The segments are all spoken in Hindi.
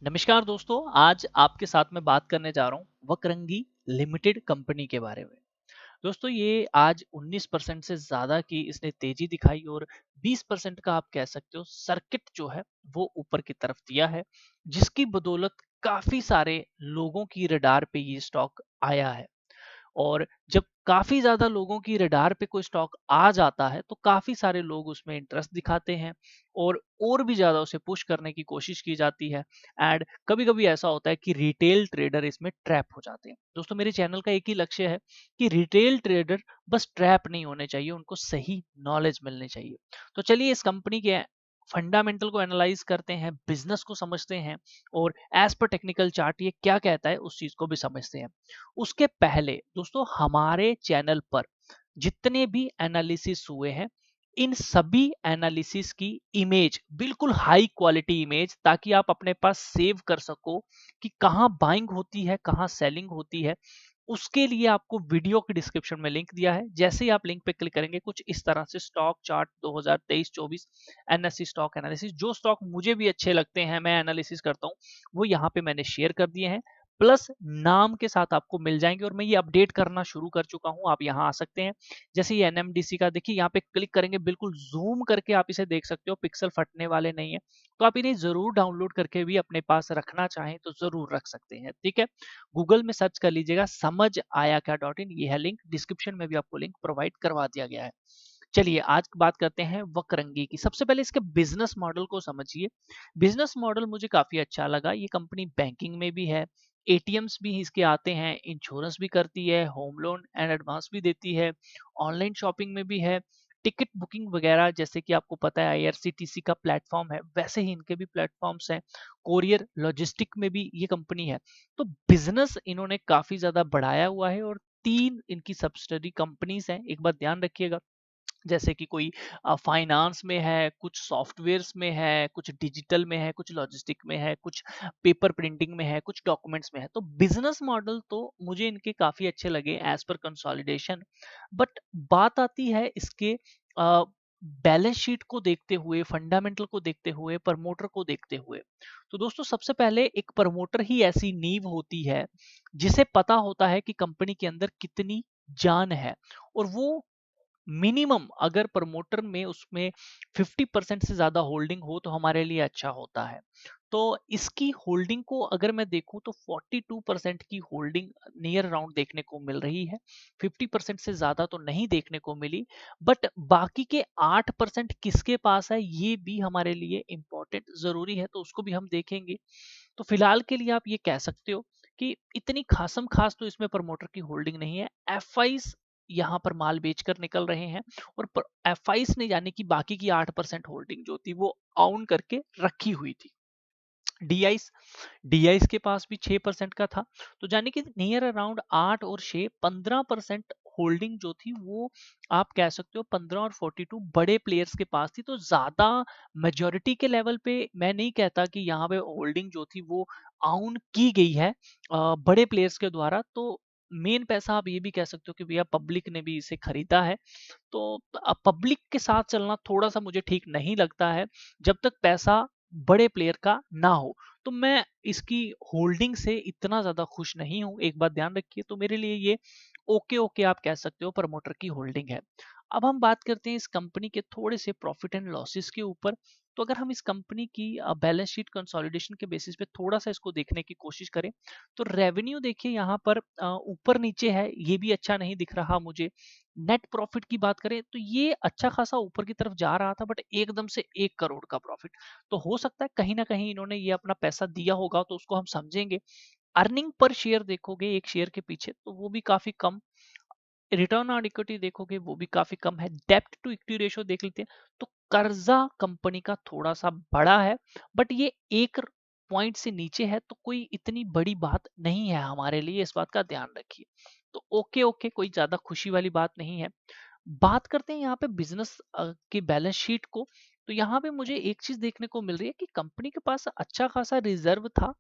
नमस्कार दोस्तों, आज आपके साथ मैं बात करने जा रहा हूँ वकरंगी लिमिटेड कंपनी के बारे में। दोस्तों ये आज 19% से ज़्यादा की इसने तेजी दिखाई और 20% का आप कह सकते हो सर्किट जो है वो ऊपर की तरफ दिया है, जिसकी बदौलत काफ़ी सारे लोगों की रडार पे ये स्टॉक आया है। और जब काफ़ी ज़्यादा लोगों की रडार पे कोई स्टॉक आ जाता है तो काफ़ी सारे लोग उसमें इंटरेस्ट दिखाते हैं और भी ज़्यादा उसे पुश करने की कोशिश की जाती है। एंड कभी-कभी ऐसा होता है कि रिटेल ट्रेडर इसमें ट्रैप हो जाते हैं। दोस्तों मेरे चैनल का एक ही लक्ष्य है कि रिटेल ट्रेडर बस ट्रैप नहीं होने चाहिए, उनको सही नॉलेज मिलनी चाहिए। तो चलिए इस कंपनी के फंडामेंटल को एनालाइज करते हैं, बिजनेस को समझते हैं और एज पर टेक्निकल चार्ट ये क्या कहता है उस चीज को भी समझते हैं। उसके पहले दोस्तों हमारे चैनल पर जितने भी एनालिसिस हुए हैं, इन सभी एनालिसिस की इमेज बिल्कुल हाई क्वालिटी इमेज, ताकि आप अपने पास सेव कर सको कि कहाँ बाइंग होती है कहाँ सेलिंग होती है। उसके लिए आपको वीडियो के डिस्क्रिप्शन में लिंक दिया है। जैसे ही आप लिंक पे क्लिक करेंगे कुछ इस तरह से stock chart 2023-24 NSC stock analysis, जो स्टॉक मुझे भी अच्छे लगते हैं मैं एनालिसिस करता हूँ, वो यहाँ पे मैंने शेयर कर दिए हैं। प्लस नाम के साथ आपको मिल जाएंगे और मैं ये अपडेट करना शुरू कर चुका हूँ। आप यहाँ आ सकते हैं। जैसे ये एनएमडीसी का देखिए, यहाँ पे क्लिक करेंगे, बिल्कुल जूम करके आप इसे देख सकते हो, पिक्सल फटने वाले नहीं है। तो आप इन्हें जरूर डाउनलोड करके भी अपने पास रखना चाहें तो जरूर रख सकते हैं, ठीक है। गूगल में सर्च कर लीजिएगा समझ आया क्या .in, ये है लिंक, डिस्क्रिप्शन में भी आपको लिंक प्रोवाइड करवा दिया गया है। चलिए आज बात करते हैं वकरंगी की। सबसे पहले इसके बिजनेस मॉडल को समझिए। बिजनेस मॉडल मुझे काफी अच्छा लगा। ये कंपनी बैंकिंग में भी है, एटीएम्स भी इसके आते हैं, इंश्योरेंस भी करती है, होम लोन एंड एडवांस भी देती है, ऑनलाइन शॉपिंग में भी है, टिकट बुकिंग वगैरह जैसे कि आपको पता है आईआरसीटीसी का प्लेटफॉर्म है, वैसे ही इनके भी प्लेटफॉर्म्स हैं। कोरियर लॉजिस्टिक में भी ये कंपनी है। तो बिजनेस इन्होंने काफी ज्यादा बढ़ाया हुआ है और तीन इनकी सब्सिडरी कंपनीज हैं, एक बात ध्यान रखिएगा। जैसे कि कोई फाइनेंस में है, कुछ सॉफ्टवेयर्स में है, कुछ डिजिटल में है, कुछ लॉजिस्टिक में है, कुछ पेपर प्रिंटिंग में है, कुछ डॉक्यूमेंट्स में है। तो बिजनेस मॉडल तो मुझे इनके काफी अच्छे लगे एज पर कंसोलिडेशन। बट बात आती है इसके बैलेंस शीट को देखते हुए, फंडामेंटल को देखते हुए, प्रमोटर को देखते हुए। तो दोस्तों सबसे पहले एक प्रमोटर ही ऐसी नींव होती है जिसे पता होता है कि कंपनी के अंदर कितनी जान है, और वो मिनिमम अगर प्रमोटर में उसमें 50% से ज्यादा होल्डिंग हो तो हमारे लिए अच्छा होता है। तो इसकी होल्डिंग को अगर मैं देखूं तो 42% की होल्डिंग नियर अराउंड देखने को मिल रही है। 50% से ज्यादा तो नहीं देखने को मिली। बट बाकी के 8% किसके पास है ये भी हमारे लिए इंपॉर्टेंट जरूरी है, तो उसको भी हम देखेंगे। तो फिलहाल के लिए आप ये कह सकते हो कि इतनी खासम खास तो इसमें प्रमोटर की होल्डिंग नहीं है। एफ यहाँ पर माल बेचकर निकल रहे हैं और एफ ने यानी कि बाकी की 8% होल्डिंग जो थी वो ऑन करके रखी हुई थी। डीआईस डीआईस के पास भी 6% का था। तो यानी कि नियर अराउंड 8 और 6 15% होल्डिंग जो थी वो आप कह सकते हो 15 और 42 बड़े प्लेयर्स के पास थी। तो ज्यादा मेजोरिटी के लेवल पे मैं नहीं कहता कि यहाँ पे होल्डिंग जो थी वो आउन की गई है बड़े प्लेयर्स के द्वारा। तो मेन पैसा आप ये भी कह सकते हो कि भैया पब्लिक ने भी इसे खरीदा है। तो पब्लिक के साथ चलना थोड़ा सा मुझे ठीक नहीं लगता है जब तक पैसा बड़े प्लेयर का ना हो। तो मैं इसकी होल्डिंग से इतना ज्यादा खुश नहीं हूं, एक बात ध्यान रखिए। तो मेरे लिए ये ओके ओके आप कह सकते हो प्रमोटर की होल्डिंग है। अब हम बात करते हैं इस कंपनी के थोड़े से प्रॉफिट एंड लॉसेस के ऊपर। तो अगर हम इस कंपनी की बैलेंस शीट कंसोलिडेशन के बेसिस पे थोड़ा सा इसको देखने की कोशिश करें, तो रेवेन्यू देखिए यहाँ पर ऊपर नीचे है, ये भी अच्छा नहीं दिख रहा मुझे। नेट प्रॉफिट की बात करें तो ये अच्छा खासा ऊपर की तरफ जा रहा था, बट एकदम से 1 करोड़ का प्रॉफिट। तो हो सकता है कहीं ना कहीं इन्होंने ये अपना पैसा दिया होगा, तो उसको हम समझेंगे। अर्निंग पर शेयर देखोगे एक शेयर के पीछे तो वो भी काफी कम। रिटर्न ऑन इक्विटी देखोगे वो भी काफी कम है। डेप्ट टू इक्विटी रेशियो देख लेते हैं तो कर्जा कंपनी का थोड़ा सा बड़ा है, बट ये 1 पॉइंट से नीचे है, तो कोई इतनी बड़ी बात नहीं है हमारे लिए, इस बात का ध्यान रखिए। तो ओके ओके, कोई ज्यादा खुशी वाली बात नहीं है। बात करते हैं यहाँ पे बिजनेस की बैलेंस शीट को। तो यहाँ पे मुझे एक चीज देखने को मिल रही है कि कंपनी के पास अच्छा खासा रिजर्व था,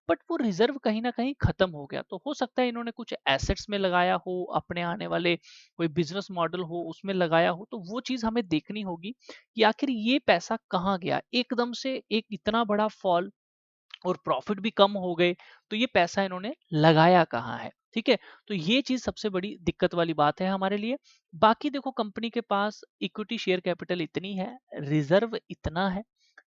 बट वो रिजर्व कहीं ना कहीं खत्म हो गया। तो हो सकता है इन्होंने कुछ एसेट्स में लगाया हो, अपने आने वाले कोई बिजनेस मॉडल हो उसमें लगाया हो। तो वो चीज हमें देखनी होगी कि आखिर ये पैसा कहाँ गया, एकदम से एक इतना बड़ा फॉल और प्रॉफिट भी कम हो गए, तो ये पैसा इन्होंने लगाया कहाँ है? ठीक है, तो ये चीज सबसे बड़ी दिक्कत वाली बात है हमारे लिए। बाकी देखो कंपनी के पास इक्विटी शेयर कैपिटल इतनी है, रिजर्व इतना है,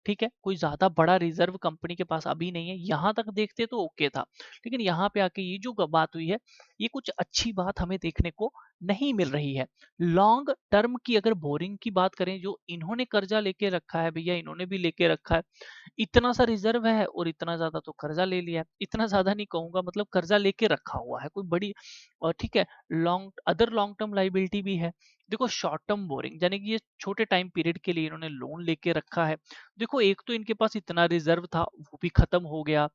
ठीक है, कोई ज्यादा बड़ा रिजर्व कंपनी के पास अभी नहीं है, यहां तक देखते तो ओके था, लेकिन यहाँ पे आके ये जो बात हुई है, ये कुछ अच्छी बात हमें देखने को नहीं मिल रही है। लॉन्ग टर्म की अगर बोरिंग की बात करें, जो इन्होंने कर्जा लेके रखा है भैया, इन्होंने भी लेके रखा है, इतना सा रिजर्व है और इतना ज्यादा तो कर्जा ले लिया है, इतना ज्यादा नहीं कहूंगा, मतलब कर्जा लेके रखा हुआ है कोई बड़ी, और ठीक है, लॉन्ग टर्म लाइबिलिटी भी है। देखो शॉर्ट टर्म बोरिंग यानी कि ये छोटे टाइम पीरियड के लिए इन्होंने लोन लेके रखा है। देखो एक तो इनके पास इतना रिजर्व था, वो भी खत्म हो गया,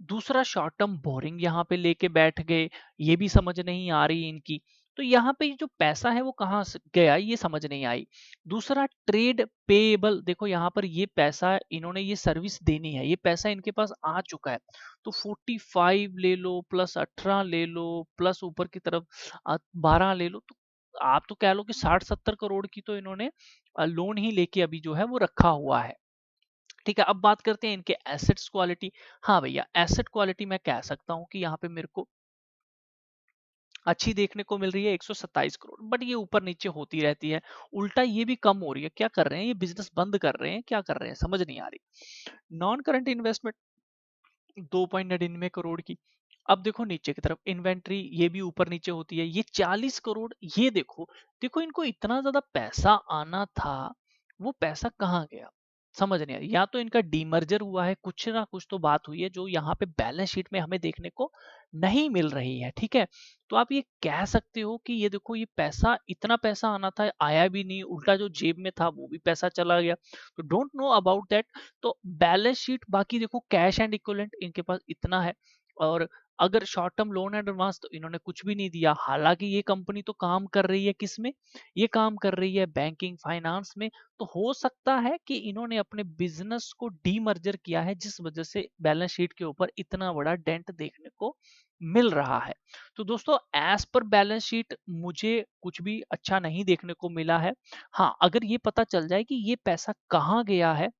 दूसरा शॉर्ट टर्म बोरिंग यहाँ पे लेके बैठ गए, ये भी समझ नहीं आ रही इनकी। तो यहाँ पे जो पैसा है वो कहाँ से गया, ये समझ नहीं आई। दूसरा ट्रेड पेएबल, देखो यहाँ पर ये पैसा इन्होंने ये सर्विस देनी है, ये पैसा इनके पास आ चुका है, तो 45 ले लो प्लस 18 ले लो प्लस ऊपर की तरफ 12 ले लो, तो आप तो कह लो कि 60-70 करोड़ की तो इन्होंने लोन ही लेके अभी जो है वो रखा हुआ है। ठीक है, अब बात करते हैं इनके एसेट्स क्वालिटी। हाँ भैया, एसेट क्वालिटी मैं कह सकता हूँ कि यहाँ पे मेरे को अच्छी देखने को मिल रही है, 127 करोड़, बट ये ऊपर नीचे होती रहती है, उल्टा ये भी कम हो रही है। क्या कर रहे हैं ये, बिजनेस बंद कर रहे हैं, क्या कर रहे हैं समझ नहीं आ रही। नॉन करंट इन्वेस्टमेंट 2.99 करोड़ की। अब देखो नीचे की तरफ इन्वेंट्री, ये भी ऊपर नीचे होती है, ये 40 करोड़। ये देखो, देखो इनको इतना ज्यादा पैसा आना था, वो पैसा कहाँ गया समझ नहीं आ रही। या तो इनका डीमर्जर हुआ है, कुछ ना कुछ तो बात हुई है जो यहाँ पे बैलेंस शीट में हमें देखने को नहीं मिल रही है। ठीक है, तो आप ये कह सकते हो कि ये देखो, ये पैसा इतना पैसा आना था, आया भी नहीं, उल्टा जो जेब में था वो भी पैसा चला गया। तो डोंट नो अबाउट दैट। तो बैलेंस शीट, बाकी देखो कैश एंड इक्विवेलेंट इनके पास इतना है, और अगर short term loan and advance तो इन्होंने कुछ भी नहीं दिया। हालांकि ये कंपनी तो काम कर रही है किस में, ये काम कर रही है बैंकिंग फाइनेंस में। तो हो सकता है कि इन्होंने अपने बिजनेस को डीमर्जर किया है, जिस वजह से बैलेंस शीट के ऊपर इतना बड़ा डेंट देखने को मिल रहा है। तो दोस्तों एज पर बैलेंस शीट मुझे कुछ भी अच्छा नहीं देखने को मिला है। हाँ, अगर ये पता चल जाए कि ये पैसा कहाँ गया है,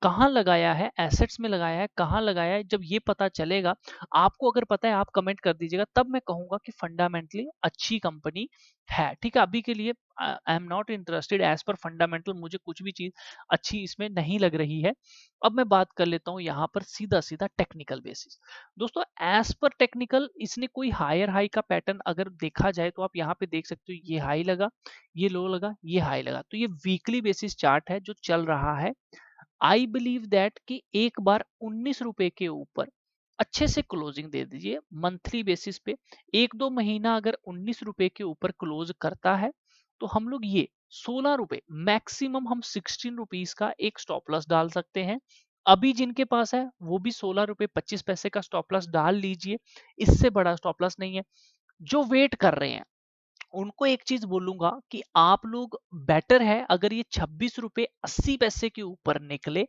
कहाँ लगाया है, एसेट्स में लगाया है, कहाँ लगाया है, जब ये पता चलेगा, आपको अगर पता है आप कमेंट कर दीजिएगा, तब मैं कहूंगा कि फंडामेंटली अच्छी कंपनी है। ठीक है, अभी के लिए I am not interested as per fundamental, मुझे कुछ भी चीज अच्छी इसमें नहीं लग रही है। अब मैं बात कर लेता हूँ यहाँ पर सीधा सीधा टेक्निकल बेसिस। दोस्तों एज पर टेक्निकल इसने कोई हायर हाई का पैटर्न अगर देखा जाए तो आप यहाँ पे देख सकते हो, ये हाई लगा, ये लो लगा, ये हाई लगा, तो ये वीकली बेसिस चार्ट है जो चल रहा है। आई बिलीव दैट कि एक बार 19 रुपए के ऊपर अच्छे से क्लोजिंग दे दीजिए मंथली बेसिस पे। 1-2 महीना अगर 19 रुपए के ऊपर क्लोज करता है, तो हम लोग ये 16 रुपए, मैक्सिमम हम 16 रुपीज का एक स्टॉप लॉस डाल सकते हैं। अभी जिनके पास है वो भी 16 रुपए 25 पैसे का स्टॉप लॉस डाल लीजिए, इससे बड़ा स्टॉप लॉस नहीं है। जो वेट कर रहे हैं उनको एक चीज बोलूंगा कि आप लोग बेटर है अगर ये 26 रुपए 80 पैसे के ऊपर निकले,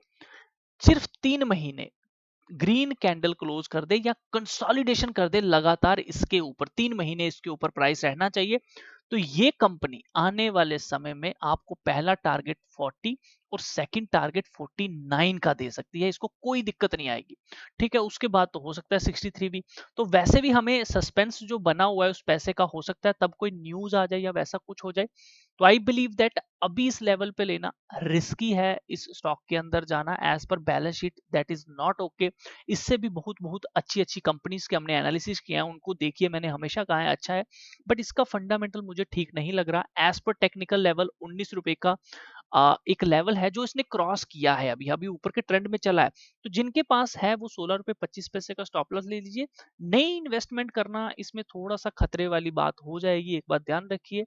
सिर्फ 3 महीने ग्रीन कैंडल क्लोज कर दे या कंसोलिडेशन कर दे लगातार, इसके ऊपर 3 महीने इसके ऊपर प्राइस रहना चाहिए, तो ये कंपनी आने वाले समय में आपको पहला टारगेट 40 और सेकंड टारगेट 49 का दे सकती है, इसको कोई दिक्कत नहीं आएगी। ठीक है, उसके बाद तो हो सकता है 63 भी। तो वैसे भी हमें सस्पेंस जो बना हुआ है उस पैसे का, हो सकता है तब कोई न्यूज आ जाए या वैसा कुछ हो जाए। तो आई बिलीव दैट अभी इस लेवल पे लेना रिस्की है, इस स्टॉक के अंदर जाना as per balance sheet that is not okay. इससे भी बहुत बहुत अच्छी अच्छी कंपनीज के हमने एनालिसिस किया है, उनको देखिए, मैंने हमेशा कहा है अच्छा है, बट इसका फंडामेंटल मुझे ठीक नहीं लग रहा। एज पर टेक्निकल लेवल 19 रुपए का एक लेवल है जो इसने क्रॉस किया है, अभी अभी ऊपर के ट्रेंड में चला है। तो जिनके पास है वो 16 रुपए 25 पैसे का स्टॉप लॉस ले लीजिए। नई इन्वेस्टमेंट करना इसमें थोड़ा सा खतरे वाली बात हो जाएगी, एक बात ध्यान रखिए।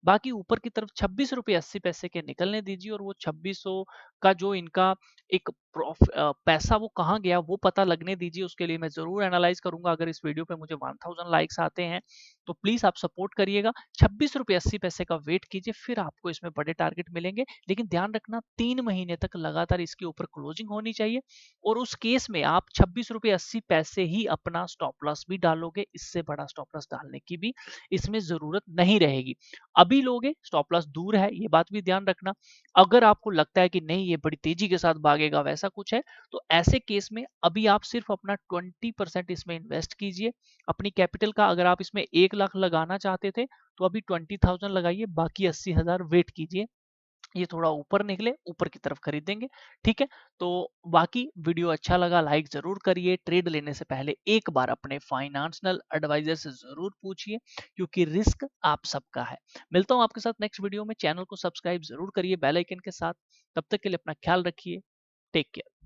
बाकी ऊपर की तरफ 26 रुपए 80 पैसे के निकलने दीजिए, और वो 2600 का जो इनका एक पैसा वो कहाँ गया वो पता लगने दीजिए। उसके लिए मैं जरूर एनालाइज करूंगा, अगर इस वीडियो पे मुझे 1000 लाइक्स आते हैं तो प्लीज आप सपोर्ट करिएगा। 26 रुपए 80 पैसे का वेट कीजिए, फिर आपको इसमें बड़े टारगेट मिलेंगे, लेकिन ध्यान रखना 3 महीने तक लगातार इसके ऊपर क्लोजिंग होनी चाहिए, और उस केस में आप 26 रुपए 80 पैसे ही अपना स्टॉप लॉस भी डालोगे, इससे बड़ा स्टॉप लॉस डालने की भी इसमें जरूरत नहीं रहेगी। अभी तभी लोगे, स्टॉप लॉस दूर है, ये बात भी ध्यान रखना। अगर आपको लगता है कि नहीं ये बड़ी तेजी के साथ भागेगा, वैसा कुछ है, तो ऐसे केस में अभी आप सिर्फ अपना 20% इसमें इन्वेस्ट कीजिए अपनी कैपिटल का। अगर आप इसमें 1 लाख लगाना चाहते थे तो अभी 20,000 लगाइए, बाकी 80,000 वेट कीजिए, ये थोड़ा ऊपर निकले, ऊपर की तरफ खरीदेंगे। ठीक है, तो बाकी वीडियो अच्छा लगा लाइक जरूर करिए। ट्रेड लेने से पहले एक बार अपने फाइनेंशियल एडवाइजर से जरूर पूछिए, क्योंकि रिस्क आप सबका है। मिलता हूं आपके साथ नेक्स्ट वीडियो में। चैनल को सब्सक्राइब जरूर करिए बेल आइकन के साथ। तब तक के लिए अपना ख्याल रखिए। Take care.